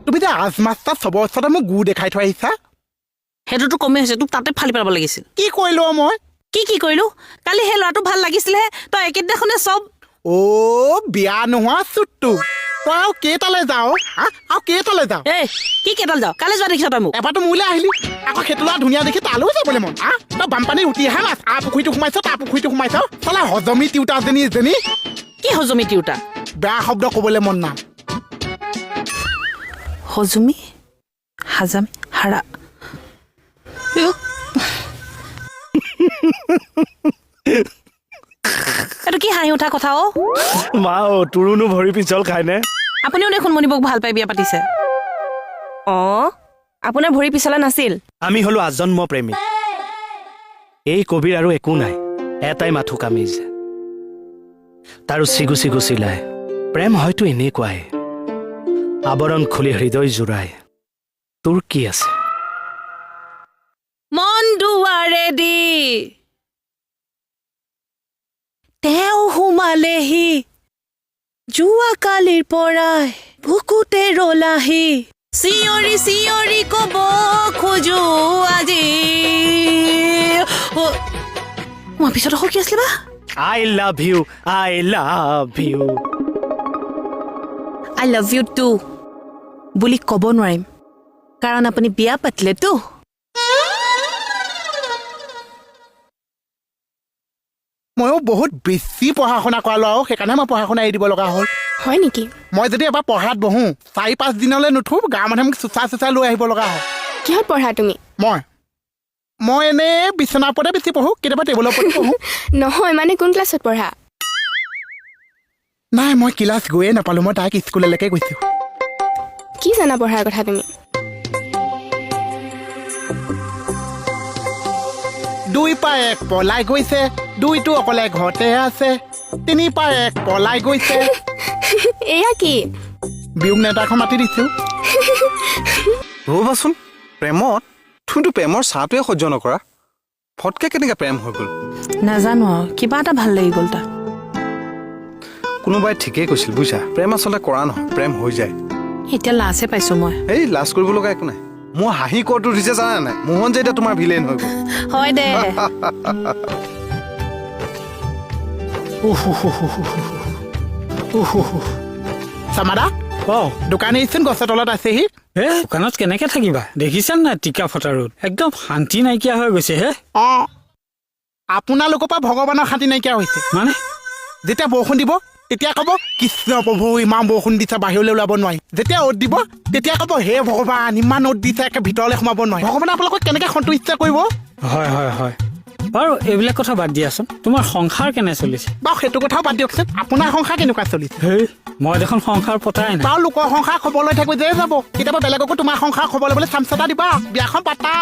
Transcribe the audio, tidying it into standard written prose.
তুমি যে আজমাস্তা চবৰ ওচৰতে মোক গু দেখাই থৈ আহিছা সেইটোতো কমে হৈছে তোক তাতে ফালি পেলাব লাগিছিল কি কৰিলো মই কি কৰিলো কালি সেই ল'ৰাটো ভাল লাগিছিলেহে তই একেদিনাখনে চব বিয়া নোহোৱা চুটটো তই আৰু কেইটালৈ যাওঁ আৰু কেইটালৈ যাওঁ কি কেইটাল যাওঁ কালি যোৱা দেখিছ তই মোক এবাৰতো মোলৈ আহিলি আকৌ সেইটো ল'ৰা ধুনীয়া দেখি তালৈও যাবলৈ মন তই বানপানী উঠি আহা মাছ পুখুৰীটো সোমাইছ তাৰ পুখুৰীটো সোমাইছ চালা হজমি তিউতা এজনী কি হজমি তিউতা বেয়া শব্দ ক'বলৈ মন নাই হজমি হাজামি হাৰা এইটো কি হাঁহি উঠা কথা মা তোৰোনো ভৰি পিছল খায়নে আপুনিও দেখোন মণিবক ভাল পাই বিয়া পাতিছে আপোনাৰ ভৰি পিছলা নাছিল আমি হলো আজন্ম প্ৰেমী এই কবিৰ আৰু একো নাই এটাই মাথো কামিজ তাৰো চিগু চিলাই প্ৰেম হয়তো এনেকুৱাই আবৰণ খুলি হৃদয় জোৰাই তোৰ কি আছে মন দুৱাৰেদি তেওঁ সোমালেহি যোৱা কালিৰ পৰাই বুকুতে ৰলাহি চিঞৰি কব খোজো আজি মই পিছত আকৌ কি আছিলে বা I love you I love you too বুলি ক'ব নোৱাৰিম কাৰণ আপুনি বিয়া পাতিলেতো ময়ো বহুত বেছি পঢ়া শুনা কৰালো আৰু সেইকাৰণে মই পঢ়া শুনা এৰি দিব লগা হ'ল হয় নেকি মই যদি এবাৰ পঢ়াত বহো 4-5 দিনলৈ নুঠো গাঁৱৰ মানুহে মোক চোচা লৈ আহিব লগা হয় কিহত পঢ়া তুমি মই এনে বিচনাৰ ওপৰতে বেছি পঢ়ো কেতিয়াবা টেবুলৰ ওপৰত পঢ়ো নহয় মানে কোন ক্লাছত পঢ়া নাই মই ক্লাছ গৈয়ে নাপালো মই তাইক স্কুললৈকে গৈছো কি জানা পঢ়াৰ কথা তুমি 2 পা 1 পলাই গৈছে 2টো অকলে ঘৰতে আছে 3 পা 1 পলাই গৈছে এয়া কি বিয়োগ নেতাখন মাতি দিছো ৰ'বাচোন প্ৰেমত তুমিতো প্ৰেমৰ চাহটোৱে সহ্য নকৰা ফটকে কেনেকৈ প্ৰেম হৈ গ'ল নাজানো আৰু কিবা এটা ভাল লাগি গ'ল তাক কোনোবাই ঠিকেই কৈছিল বুজিছা প্ৰেম আচলতে কৰা নহয় প্ৰেম হৈ যায় এতিয়া লাজহে পাইছো মই এই লাজ কৰিব লগা একো নাই মোৰ হাঁহি ক'ত উঠিছে জানা নাই মোহন যে এতিয়া তোমাৰ ভিলেন হৈ গ'ল হয় দে চামাদা দোকান এৰিচোন গছৰ তলত আছেহি দোকানত কেনেকে থাকিবা দেখিছান নাই টিকা ফটা ৰ'দ একদম শান্তি নাইকিয়া হৈ গৈছে হে আপোনালোকৰ পৰা ভগৱানৰ শান্তি নাইকিয়া হৈছে মানে যেতিয়া বৰষুণ দিব তেতিয়া ক'ব কৃষ্ণ প্ৰভু ইমান বৰষুণ দিছে বাহিৰলৈ ওলাব নোৱাৰি যেতিয়া ৰ'দ দিব তেতিয়া ক'ব হে ভগৱান ইমান ৰ'দ দিছে একে ভিতৰলৈ সোমাব নোৱাৰি ভগৱানে আপোনালোকক কেনেকৈ সন্তুষ্ট কৰিব হয় বাৰু এইবিলাক কথা বাদ দিয়াচোন তোমাৰ সংসাৰ কেনে চলিছে বাৰু সেইটো কথাও বাদ দিয়কচোন আপোনাৰ সংসাৰ কেনেকুৱা চলিছে হেই মই দেখোন সংসাৰ পতাই নাই বাৰু লোকৰ সংসাৰ খবৰ লৈ থাকিব যে যাব কেতিয়াবা বেলেগকো তোমাৰ সংসাৰ খবৰ ল'বলৈ চান্স এটা দিবা বিয়াখন পাতা